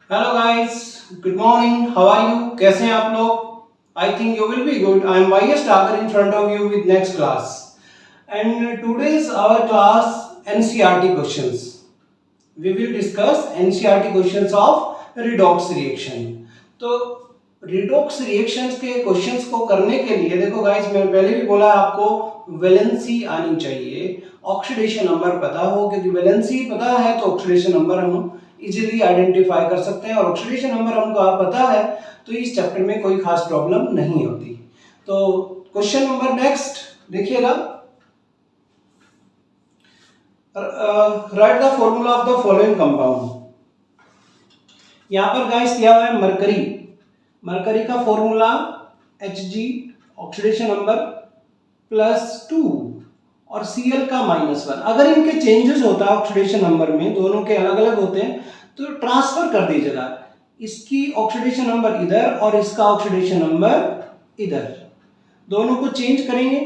Hello guys, good morning. How are you? कैसे हैं आप लोग? I think you will be good. I am Y S talker in front of you with next class and today's our class NCERT questions. We will discuss NCERT questions of redox reaction. तो redox reactions के questions को करने के लिए देखो guys, मैंने पहले भी बोला आपको वैलेंसी आनी चाहिए, ऑक्सीडेशन नंबर पता हो, क्योंकि वैलेंसी पता है तो ऑक्सीडेशन नंबर हम इजीली आइडेंटिफाई कर सकते हैं, और ऑक्सीडेशन नंबर हमको पता है तो इस चैप्टर में कोई खास प्रॉब्लम नहीं होती। तो क्वेश्चन नंबर नेक्स्ट देखिएगा, right the formula of the following compound. यहां पर गाइस दिया हुआ है मरकरी। मरकरी का फॉर्मूला Hg, ऑक्सीडेशन नंबर +2 और Cl का -1। अगर इनके चेंजेस होता है ऑक्सीडेशन नंबर में, दोनों के अलग अलग होते हैं, तो ट्रांसफर कर दीजिएगा। इसकी ऑक्सीडेशन नंबर इधर और इसका ऑक्सीडेशन नंबर इधर, दोनों को चेंज करेंगे,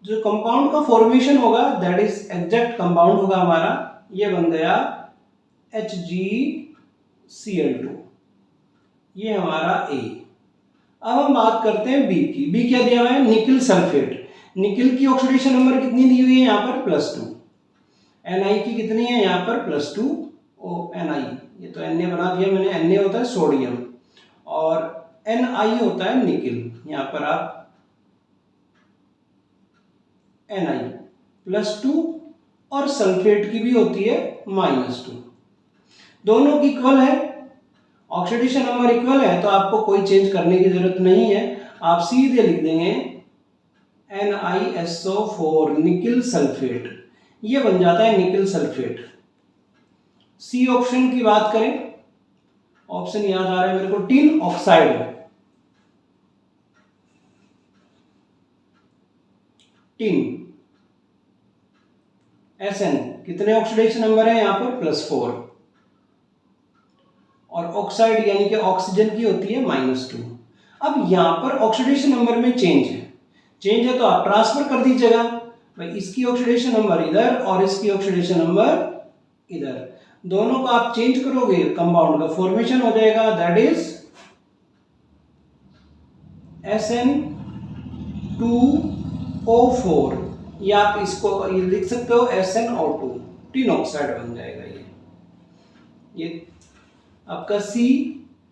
जो कंपाउंड का फॉर्मेशन होगा दैट इज एग्जैक्ट कंपाउंड होगा हमारा। ये बन गया HgCl2, ये हमारा A। अब हम बात करते हैं बी की। बी क्या दिया हुआ है? Nickel sulphate. निकिल की ऑक्सीडेशन नंबर कितनी दी हुई है यहाँ पर? +2। Na की कितनी है यहाँ पर? +2 Na। ये तो Na बना दिया मैंने। Na होता है सोडियम और Ni होता है निकिल। यहाँ पर आप Ni +2 और सल्फेट की भी होती है -2। दोनों की इक्वल है, ऑक्सीडेशन नंबर इक्वल है, तो आपको कोई चेंज करने की जरूरत नहीं है। आप सीधे लिख देंगे NiSO4 निकिल सल्फेट, ये बन जाता है निकिल सल्फेट। सी ऑप्शन की बात करें, ऑप्शन याद आ रहा है मेरे को, टिन ऑक्साइड। टिन Sn कितने ऑक्सीडेशन नंबर है यहाँ पर? +4 और ऑक्साइड यानी कि ऑक्सीजन की होती है -2। अब यहाँ पर ऑक्सीडेशन नंबर में चेंज है तो आप ट्रांसफर कर दीजिएगा भाई, इसकी ऑक्सीडेशन नंबर इधर और इसकी ऑक्सीडेशन नंबर इधर, दोनों को आप चेंज करोगे, कंपाउंड का फॉर्मेशन हो जाएगा दैट इज SN2O4, या आप इसको ये लिख सकते हो SnO2, टिन ऑक्साइड बन जाएगा ये आपका। सी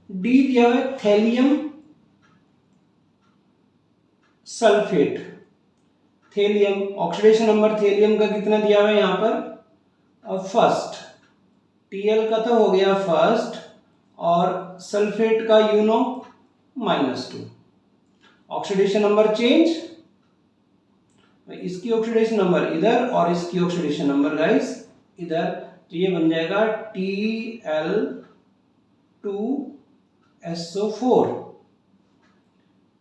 डी दिया हुआ है thallium sulphate. Thallium oxidation number thallium का कितना दिया हुआ है यहाँ पर? फर्स्ट। Tl का तो हो गया फर्स्ट, और सल्फेट का -2। ऑक्सीडेशन नंबर चेंज, इसकी ऑक्सीडेशन नंबर इधर और इसकी ऑक्सीडेशन नंबर गाइस इधर, तो ये बन जाएगा Tl2SO4।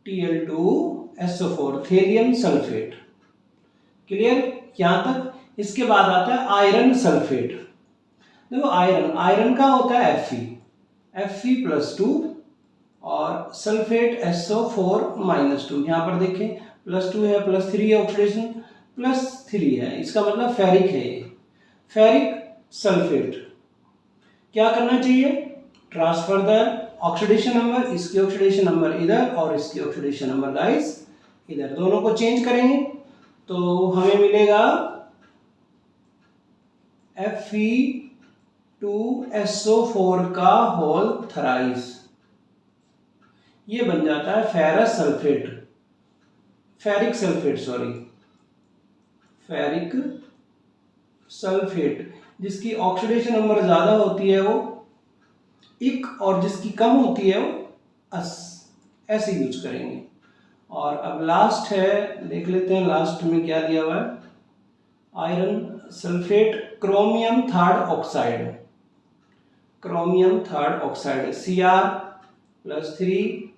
Tl2SO4 thallium sulphate. Clear यहां तक? इसके बाद आता है आयरन सल्फेट। देखो आयरन का होता है Fe+2 और सल्फेट SO4 -2। यहां पर देखें +2 है, +3 है, ऑक्सीडेशन +3 है, इसका मतलब फेरिक है ये। फेरिक सल्फेट क्या करना चाहिए? ट्रांसफर द ऑक्सीडेशन नंबर, इसकी ऑक्सीडेशन नंबर इधर और इसकी ऑक्सीडेशन नंबर गाइस इधर, दोनों को चेंज करेंगे तो हमें मिलेगा Fe2SO4 का होल थराइस, ये बन जाता है फेरस सल्फेट, फेरिक सल्फेट, जिसकी ऑक्सीडेशन नंबर ज्यादा होती है वो इक, और जिसकी कम होती है वो अस, ऐसे यूज करेंगे। और अब लास्ट है, देख लेते हैं लास्ट में क्या दिया हुआ है। Iron sulphate chromium third oxide, Cr+3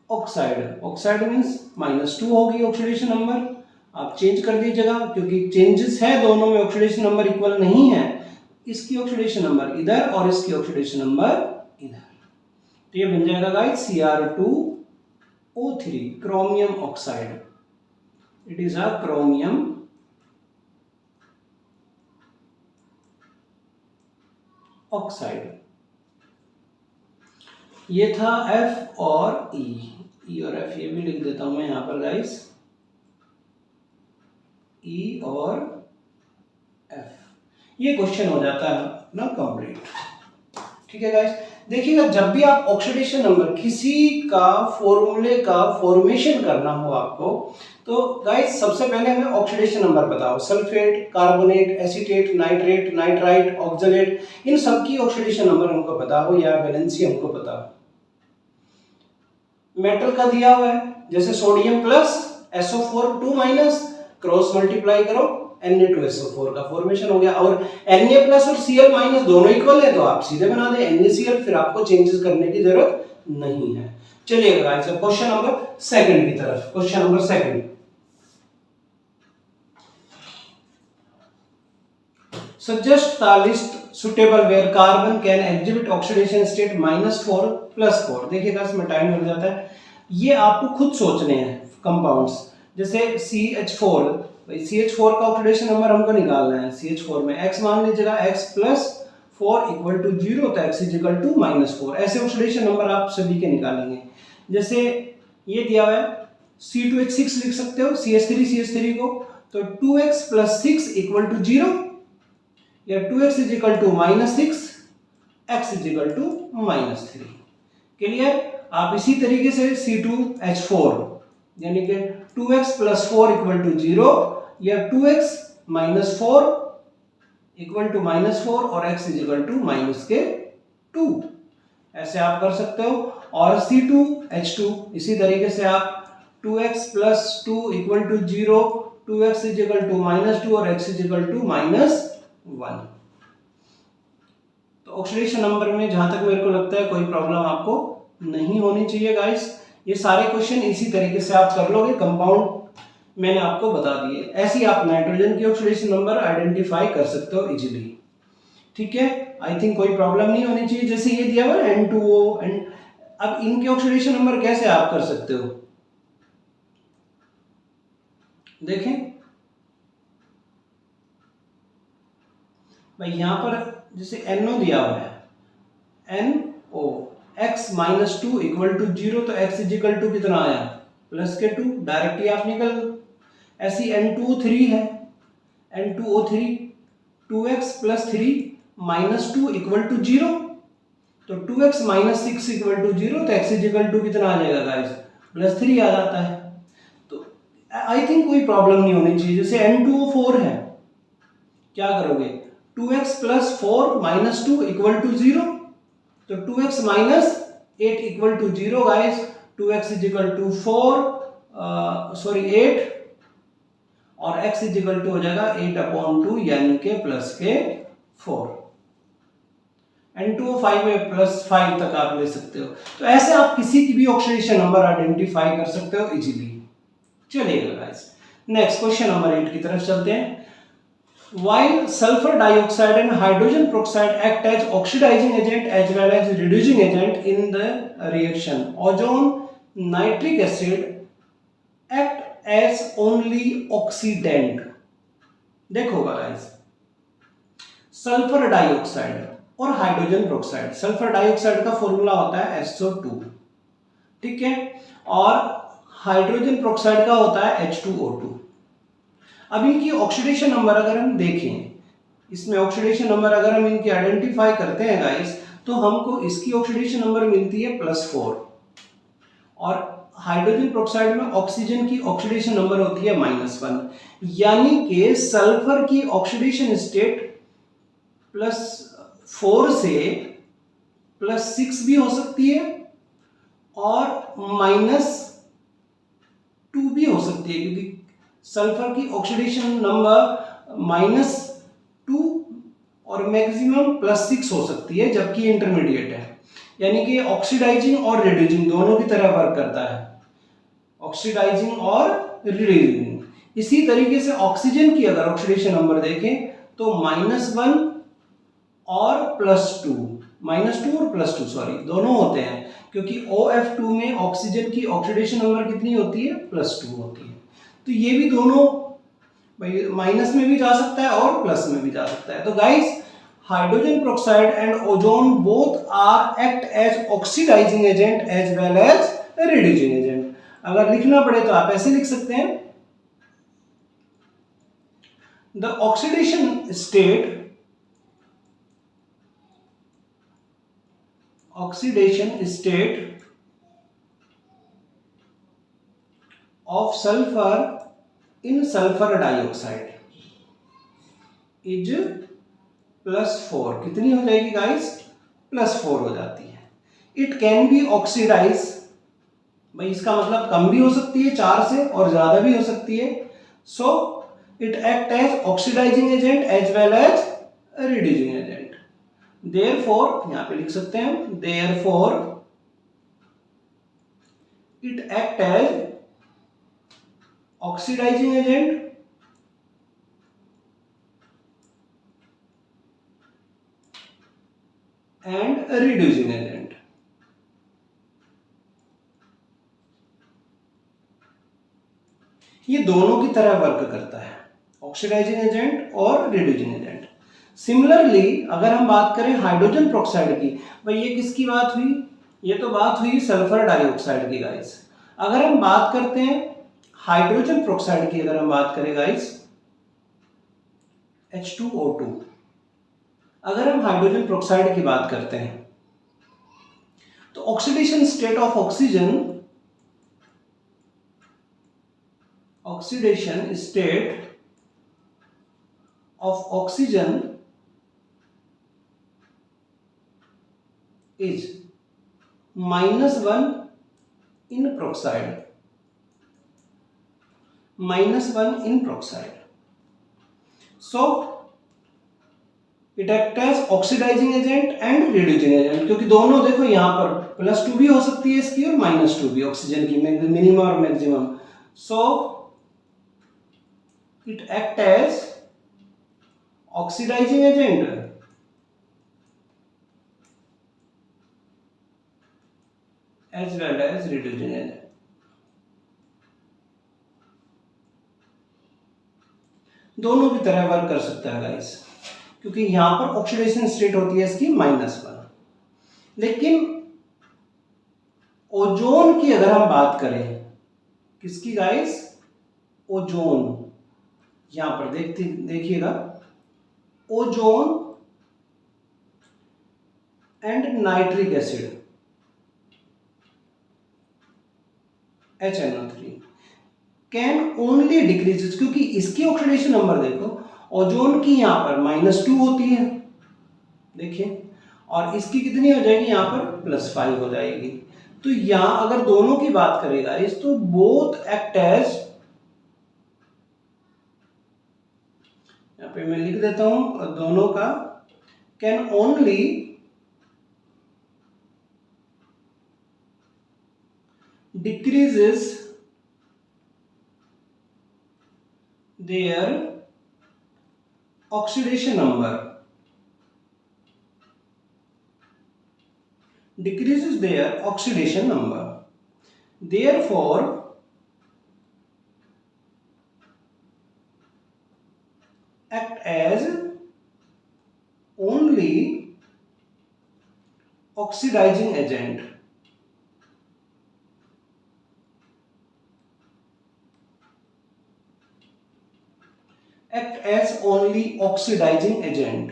oxide. Oxide means -2 होगी ऑक्सीडेशन नंबर, आप चेंज कर दीजिएगा क्योंकि चेंजेस है दोनों में, ऑक्सीडेशन नंबर इक्वल नहीं है, इसकी ऑक्सीडेशन नंबर इधर और इसकी ऑक्सीडेशन नंबर इधर, तो ये बन जाएगा guys Cr2O3 chromium oxide. It is a chromium oxide. ये था F और E और F, ये भी लिख देता हूं मैं यहाँ पर गाइस, E और F, ये क्वेश्चन हो जाता है ना कंप्लीट। ठीक है गाइस, देखिएगा जब भी आप ऑक्सीडेशन नंबर किसी का फॉर्मूले का फॉर्मेशन करना हो आपको, तो गाइस सबसे पहले हमें ऑक्सीडेशन नंबर बताओ। Sulphate, carbonate, acetate, nitrate, nitrite, oxalate, इन सब की ऑक्सीडेशन नंबर हमको बताओ या वैलेंसी हमको बताओ। मेटल का दिया हुआ है, जैसे sodium plus SO4 2 minus, cross multiply करो Na2SO4 का फॉर्मेशन हो गया। और Na प्लस और Cl माइनस दोनों इक्वल है तो आप सीधे बना दे NaCl, फिर आपको चेंजेस करने की जरूरत नहीं है। चलिए गाइस क्वेश्चन नंबर सेकंड की तरफ। Question number second, suggest the list suitable where carbon can exhibit oxidation state -4 +4। देखिएगा इसमें टाइम लग जाता है, ये आपको खुद सोचने हैं कंपाउंड्स। जैसे CH4, भाई CH4 का ऑक्सीडेशन नंबर हमको निकालना है। CH4 में X मान लीजिएगा, X + 4 = 0, तो X = -4। ऐसे ऑक्सीडेशन नंबर आप सभी के निकालेंगे। जैसे ये दिया हुआ है C2H6 लिख सकते हो, CH3 को, तो 2X + 6 = 0 या 2x = -6, x = -3। क्लियर। आप इसी तरीके से C2H4 यानी कि 2x + 4 = 0 या 2x - 4 = -4 और x = -2, ऐसे आप कर सकते हो। और C2H2 इसी तरीके से आप 2x + 2 = 0, 2x = -2 और x = -1। तो ऑक्सीडेशन नंबर में जहां तक मेरे को लगता है कोई प्रॉब्लम आपको नहीं होनी चाहिए गाइस। ये सारे क्वेश्चन इसी तरीके से आप कर लोगे, कंपाउंड मैंने आपको बता दिए। ऐसे ही आप नाइट्रोजन की ऑक्सीडेशन नंबर आइडेंटिफाई कर सकते हो इजीली। ठीक है, आई थिंक कोई प्रॉब्लम नहीं होनी चाहिए। जैसे ये दिया हुआ है N2O, अब इनके ऑक्सीडेशन नंबर कैसे आप कर सकते हो, देखें भाई, यहां पर जैसे NO दिया हुआ है, NO, X - 2 = 0, तो X = कितना आया, +2, डायरेक्ट ही आप निकल। ऐसी N2O3 है, N2O3, 2x + 3 - 2 = 0, तो 2x - 6 = 0, तो x = कितना आ जाएगा गाइस, +3 आ जाता है। तो आई थिंक कोई प्रॉब्लम नहीं होनी चाहिए। जैसे N2O4 है, क्या करोगे, 2x + 4 - 2 = 0, तो 2x - 8 = 0 गाइस, 2x = 8 और x = हो जाएगा 8/2 यानी कि +4। N2O5 में +5 तक आप ले सकते हो। तो ऐसे आप किसी की भी ऑक्सीडेशन नंबर आइडेंटिफाई कर सकते हो इजीली। चलिएगा गाइस नेक्स्ट क्वेश्चन नंबर 8 की तरफ चलते हैं। While sulfur dioxide and hydrogen peroxide act as oxidizing agent as well as reducing agent in the reaction, ozone, nitric acid act as only oxidant। देखो guys, sulphur dioxide और hydrogen peroxide, sulphur dioxide का formula होता है SO2, ठीक है, और hydrogen peroxide का होता है H2O2। अब इनकी ऑक्सीडेशन नंबर अगर हम देखें, इसमें ऑक्सीडेशन नंबर अगर हम इनकी आइडेंटिफाई करते हैं गाइस, तो हमको इसकी ऑक्सीडेशन नंबर मिलती है +4 और हाइड्रोजन पेरोक्साइड में ऑक्सीजन की ऑक्सीडेशन नंबर होती है -1, यानी कि सल्फर की ऑक्सीडेशन स्टेट +4 से +6 भी हो सकती है और -2 भी हो सकती है, क्योंकि सल्फर की ऑक्सीडेशन नंबर -2 और मैक्सिमम +6 हो सकती है, जबकि इंटरमीडिएट है, यानी कि ऑक्सीडाइजिंग और रिड्यूसिंग दोनों की तरह वर्क करता है, ऑक्सीडाइजिंग और रिड्यूसिंग। इसी तरीके से ऑक्सीजन की अगर ऑक्सीडेशन नंबर देखें तो -1 और -2 और +2 सॉरी दोनों होते हैं, क्योंकि OF2 में ऑक्सीजन की ऑक्सीडेशन नंबर कितनी होती है, +2 होती है। तो ये भी दोनों भाई माइनस में भी जा सकता है और प्लस में भी जा सकता है। तो guys hydrogen peroxide and ozone both are act as oxidizing agent as well as reducing agent. अगर लिखना पड़े तो आप ऐसे लिख सकते हैं, the oxidation state of sulfur in sulfur dioxide is +4. कितनी हो जाएगी गाइस? +4 हो जाती है. इट कैन बी ऑक्सीडाइज, भाई इसका मतलब कम भी हो सकती है 4 से और ज्यादा भी हो सकती है. So it act as oxidising agent as well as reducing agent. Therefore यहां पे लिख सकते हैं, therefore it act as oxidising agent and reducing agent. ये दोनों की तरह वर्क करता है, ऑक्सीडाइजिंग एजेंट और रिड्यूसिंग एजेंट. सिमिलरली अगर हम बात करें हाइड्रोजन पेरोक्साइड की, भाई ये किसकी बात हुई? ये तो बात हुई सल्फर डाइऑक्साइड की गाइस. अगर हम बात करते हैं हाइड्रोजन पेरोक्साइड की, अगर हम बात करें गाइस H2O2, अगर हम हाइड्रोजन पेरोक्साइड की बात करते हैं तो oxidation state of oxygen is -1 in peroxide. So it acts as oxidising agent and reducing agent, क्योंकि दोनों देखो यहां पर +2 भी हो सकती है इसकी और -2 भी, ऑक्सीजन की मिनिमम और maximum. So it act as oxidising agent as well as reducing agent. दोनों की तरह वर्क कर सकता है गाइस, क्योंकि यहां पर ऑक्सीडेशन स्टेट होती है इसकी -1. लेकिन ओजोन की अगर हम बात करें, किसकी गाइस? ओजोन. यहां पर देखिएगा, ozone and nitric acid HNO3 can only decreases, क्योंकि इसकी ऑक्सीडेशन नंबर देखो, ओजोन की यहां पर -2 होती है देखिए, और इसकी कितनी हो जाएगी यहां पर +5 हो जाएगी. तो यहां अगर दोनों की बात करेगा इस, तो बोथ एक्ट एज, यहां पे मैं लिख देता हूं दोनों का, can only decreases their oxidation number, therefore act as only oxidizing agent. Act as only oxidizing agent.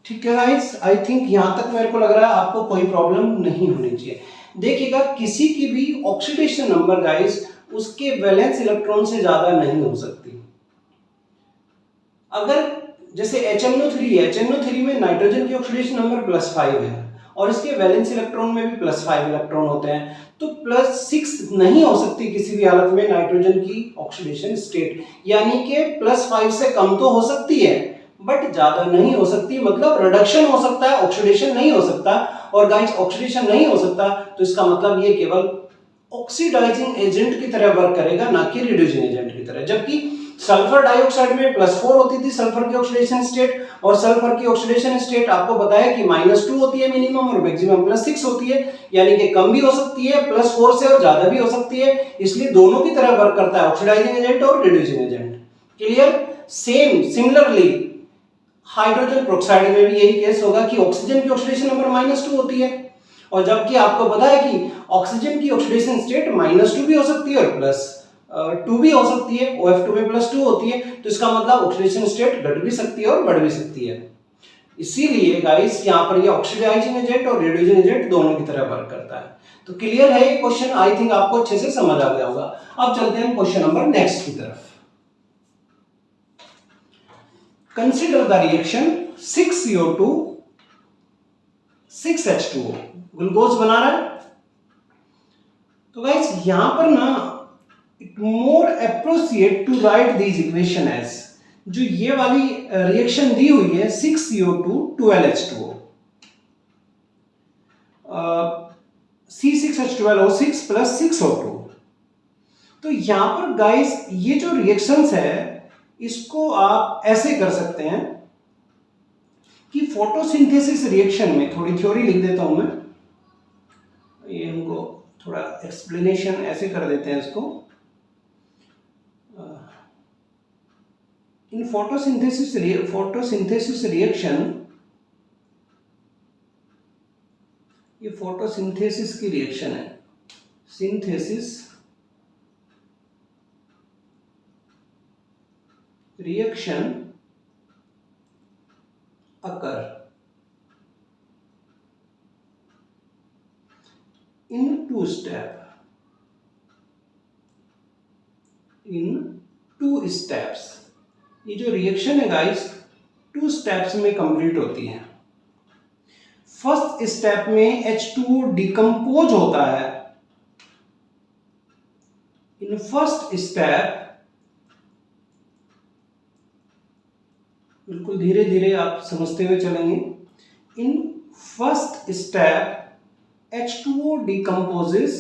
ठीक है गाइस, आई थिंक यहां तक मेरे को लग रहा है आपको कोई प्रॉब्लम नहीं होनी चाहिए. देखिएगा, किसी की भी ऑक्सीडेशन नंबर गाइस उसके वैलेंस इलेक्ट्रॉन से ज्यादा नहीं हो सकती. अगर जैसे HNO3 है, HNO3 में नाइट्रोजन की ऑक्सीडेशन नंबर +5 है और इसके वैलेंस इलेक्ट्रॉन में भी +5 इलेक्ट्रॉन होते हैं, तो +6 नहीं हो सकती किसी भी हालत में नाइट्रोजन की ऑक्सीडेशन स्टेट. यानी कि +5 से कम तो हो सकती है बट ज्यादा नहीं हो सकती. मतलब रिडक्शन हो सकता है, ऑक्सीडेशन नहीं हो सकता. और गाइस ऑक्सीडेशन नहीं हो सकता तो इसका मतलब ये केवल ऑक्सीडाइजिंग एजेंट की तरह वर्क करेगा, ना कि रिड्यूसिंग एजेंट की तरह. जबकि सल्फर डाइऑक्साइड में +4 होती थी सल्फर की ऑक्सीडेशन स्टेट, और सल्फर की ऑक्सीडेशन स्टेट आपको बताया कि -2 होती है मिनिमम और मैक्सिमम +6 होती है. यानी कि कम भी हो सकती है +4 से और ज्यादा भी हो सकती है. इसलिए दोनों की तरह वर्क करता है, ऑक्सीडाइजिंग एजेंट और reducing agent. Clear? Similarly hydrogen peroxide में भी यही केस होगा कि ऑक्सीजन की ऑक्सीडेशन नंबर -2 होती है, और जबकि आपको पता है कि ऑक्सीजन की ऑक्सीडेशन स्टेट -2 भी हो सकती है और +2 भी हो सकती है, OF2 में +2 होती है, तो इसका मतलब ऑक्सीडेशन स्टेट घट भी सकती है और बढ़ भी सकती है। इसीलिए गाइस यहाँ पर ये ऑक्सीडाइजिंग एजेंट और रेड्यूसिंग एजेंट दोनों की तरह वर्क करता है। तो क्लियर है ये क्वेश्चन, आई थिंक आपको अच्छे से समझ आ गया होगा। अब चलते हैं क्वेश्चन नंबर नेक्स्ट की तरफ। Consider the reaction 6CO2 6H2O, glucose बना रहा है। तो गाइस यहां पर ना more appropriate to write this equation as, जो ये वाली रिएक्शन दी हुई है 6CO2 12H2O, C6H12O6 + 6O2। तो यहां पर गाइस ये जो रिएक्शंस है इसको आप ऐसे कर सकते हैं कि फोटोसिंथेसिस रिएक्शन में, थोड़ी थ्योरी लिख देता हूं मैं, ये हमको थोड़ा एक्सप्लेनेशन ऐसे कर देते हैं इसको। इन फोटोसिंथेसिस रिएक्शन, ये फोटोसिंथेसिस की रिएक्शन है, synthesis reaction occur in two steps। ये जो रिएक्शन है गाइस 2 स्टेप्स में कंप्लीट होती है। फर्स्ट स्टेप में H2O डिकम्पोज होता है। इन फर्स्ट स्टेप, बिल्कुल धीरे धीरे आप समझते हुए चलेंगे। In first step H2O decomposes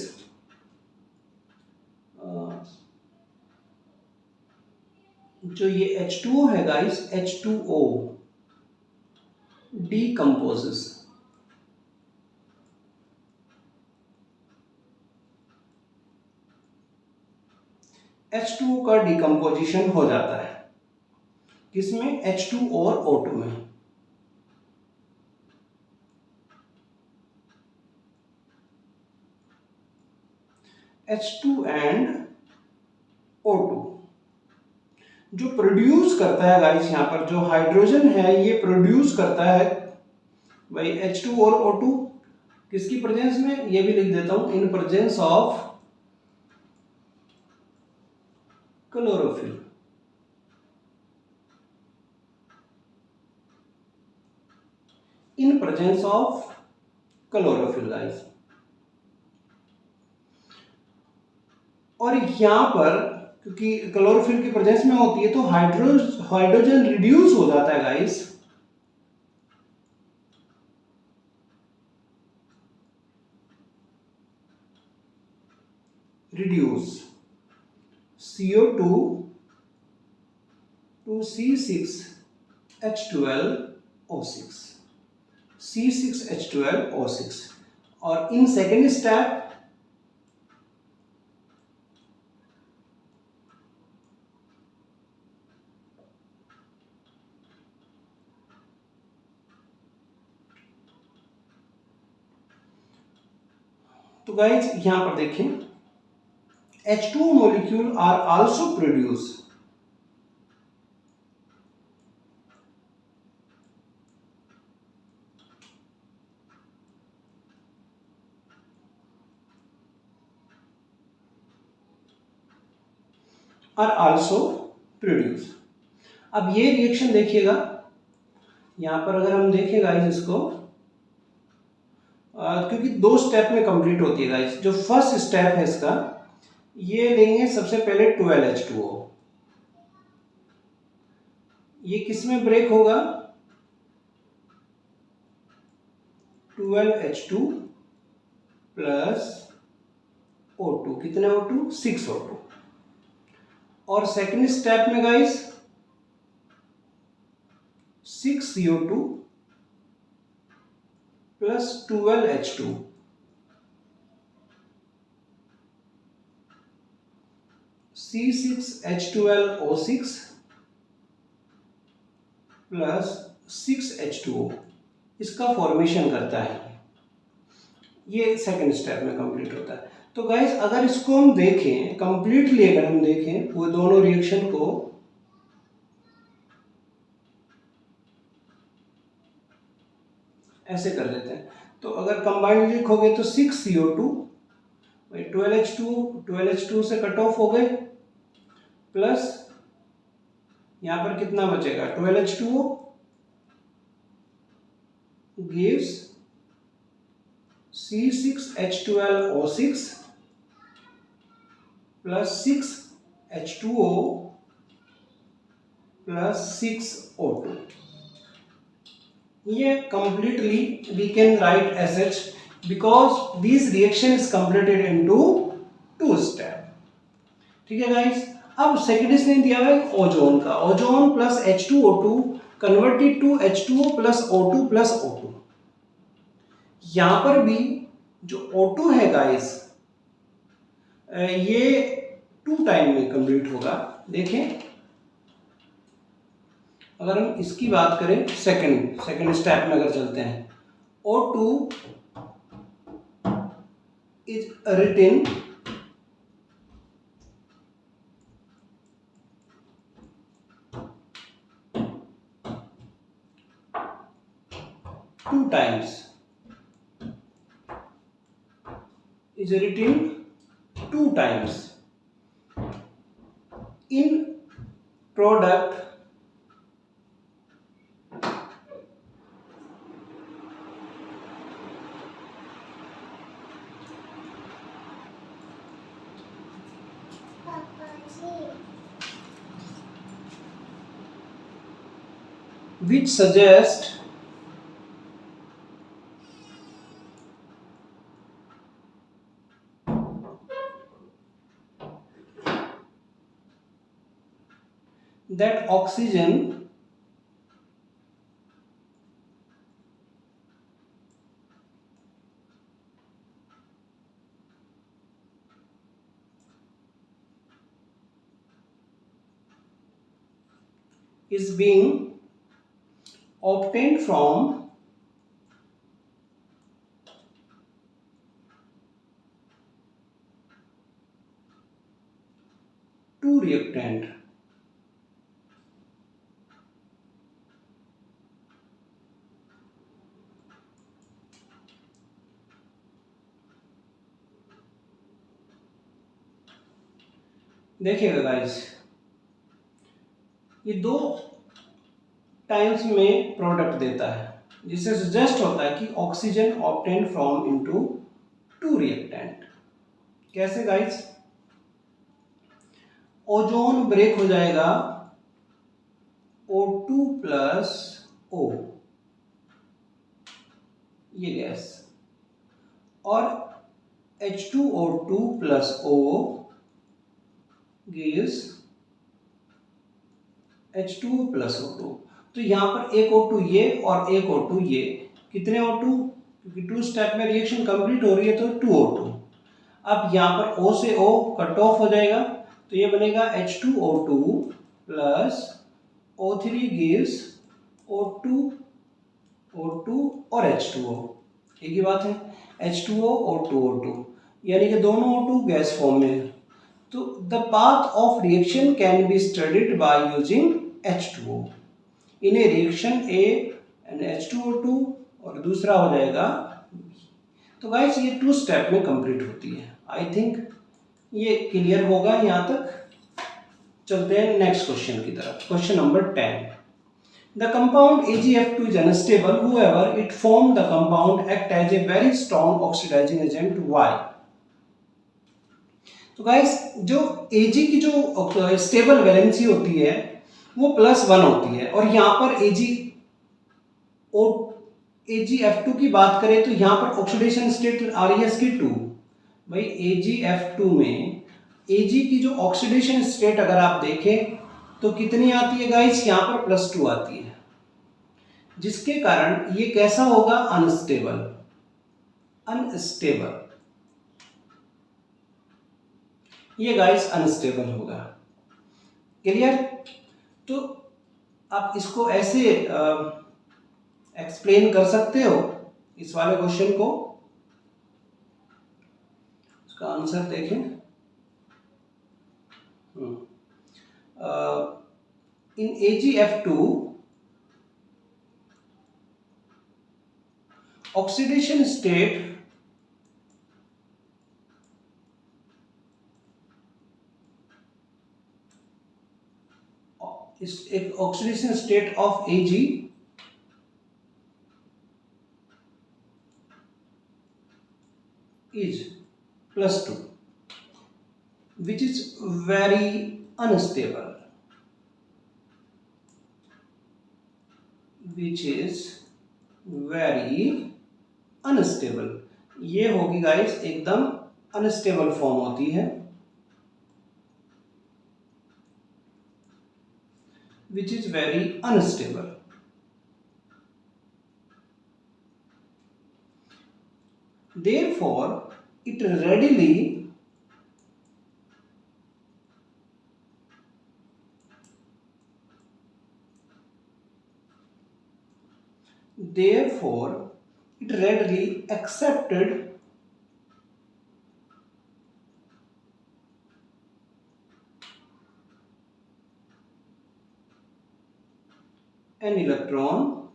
जो ये H2O है गाइस, H2O decomposes, H2O का डिकम्पोजिशन हो जाता है किसमें, H2 और O2 में। H2 एंड O2 जो प्रोड्यूस करता है गाइस, यहां पर जो हाइड्रोजन है ये प्रोड्यूस करता है भाई H2 और O2 किसकी प्रेजेंस में, ये भी लिख देता हूं, in presence of chlorophyll. In presence of chlorophyll guys. और यहां पर क्योंकि क्लोरोफिल की प्रेजेंस में होती है तो हाइड्रोजन रिड्यूस हो जाता है guys, reduce CO2 to C6H12O6, C6H12O6। और इन सेकेंड स्टेप तो गाइज यहां पर देखें H2O molecule are also produced are also produced। अब ये रिएक्शन देखिएगा, यहां पर अगर हम देखें गाइज इसको, क्योंकि 2 स्टेप में कंप्लीट होती है गाइज। जो फर्स्ट स्टेप है इसका, ये लेंगे सबसे पहले 12H2O, ये किस में ब्रेक होगा, 12H2 प्लस O2, कितने O2, 6O2। और सेकेंड स्टेप में guys 6CO2 plus 12H2, C6H12O6 plus 6H2O इसका फॉर्मेशन करता है। ये सेकंड स्टेप में कंप्लीट होता है। तो गाइस अगर इसको हम देखें कंप्लीटली, अगर हम देखें वो दोनों रिएक्शन को, ऐसे कर देते हैं। तो अगर कंबाइंड लिखोगे तो 6CO2, 12H2 से कट ऑफ हो गए, प्लस यहां पर कितना बचेगा, 12H2O gives C6H12O6 plus 6H2O plus 6O2. ये completely we can write as such because this reaction is completed into 2 step. ठीक है गाइस। अब सेकेंड इसने दिया है ओजोन का, ozone plus H2O2 converted to H2O plus O2 plus O2। यहां पर भी जो O2 है गाइस ये 2 टाइम में कंप्लीट होगा। देखें अगर हम इसकी बात करें सेकंड स्टेप में अगर चलते हैं, O2 is written two times, is written 2 times in product which suggest that oxygen is being obtained from two reactant. देखिएगा गाइस ये 2 टाइम्स में प्रोडक्ट देता है, जिससे सजेस्ट होता है कि oxygen obtain from into 2 reactant. कैसे गाइस, ओजोन ब्रेक हो जाएगा O2 प्लस O, ये गैस, और H2O2 plus O gives H2O plus O2। तो यहाँ पर एक O2 ये और एक O2 ये, कितने O2, क्योंकि 2 स्टेप में रिएक्शन कंप्लीट हो रही है तो 2 O2। अब यहाँ पर O से O कट ऑफ हो जाएगा तो ये बनेगा H2O2 plus O3 gives O2 और H2O, एक ही बात है, H2O O2 O2, यानी कि दोनों O2 गैस फॉर्म में है। तो the path of reaction can be studied by using H2O in A reaction A and H2O2, और दूसरा हो जाएगा B। तो गाइस ये 2 स्टेप में कंप्लीट होती है। आई थिंक ये क्लियर होगा यहाँ तक। चलते हैं नेक्स्ट क्वेश्चन की तरफ। Question number 10। The compound AgF2 is unstable. However, it formed the compound act as a very strong oxidizing agent. Why? तो गाइस जो Ag की जो स्टेबल वैलेंसी होती है वो +1 होती है, और यहाँ पर AgF2 की बात करें तो यहाँ पर ऑक्सीडेशन स्टेट आ रही है इसकी 2। भाई AgF2 में Ag की जो ऑक्सीडेशन स्टेट अगर आप देखें तो कितनी आती है गाइस, यहाँ पर +2 आती है, जिसके कारण ये कैसा होगा, अनस्टेबल, ये गाइस अनस्टेबल होगा। क्लियर? तो आप इसको ऐसे एक्सप्लेन कर सकते हो इस वाले क्वेश्चन को? इसका आंसर देखें। इन AgF2 oxidation state oxidation state of Ag is +2, which is very unstable, ये होगी गाइस एकदम अनस्टेबल फॉर्म होती है, which is very unstable. Therefore, it readily accepted an electron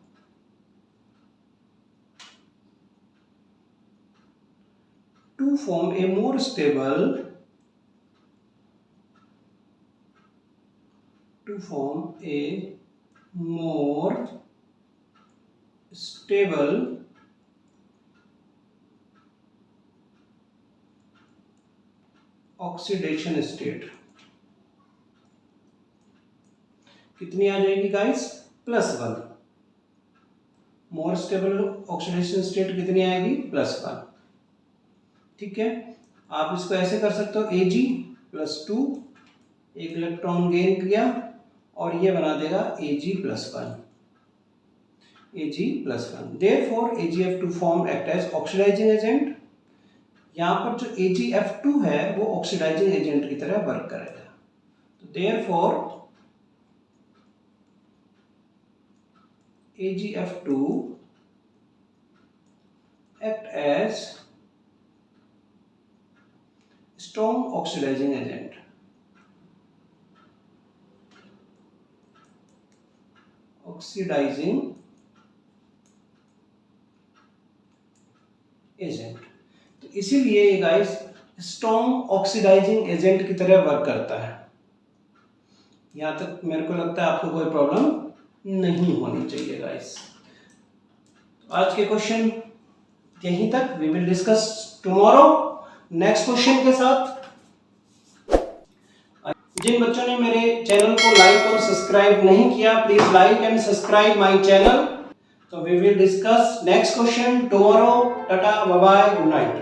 to form a more stable oxidation state. कितनी आ जाएगी guys? +1। More stable oxidation state कितनी आएगी? +1। ठीक है, आप इसको ऐसे कर सकते हो, Ag+2, एक इलेक्ट्रॉन गेन किया और ये बना देगा Ag+1। Therefore AgF2 form act as oxidizing agent। यहाँ पर जो AgF2 है वो ऑक्सीडाइजिंग एजेंट की तरह वर्क करेगा। तो therefore AgF2 act as strong oxidizing agent। तो इसीलिए ये गाइस स्ट्रॉन्ग ऑक्सीडाइजिंग एजेंट की तरह वर्क करता है। यहां तक मेरे को लगता है आपको कोई प्रॉब्लम नहीं होनी चाहिए गाइस। आज के क्वेश्चन यहीं तक, we will discuss tomorrow next question के साथ। जिन बच्चों ने मेरे चैनल को लाइक और सब्सक्राइब नहीं किया, please like and subscribe my channel. So we will discuss next question tomorrow. Tata, bye bye, good night.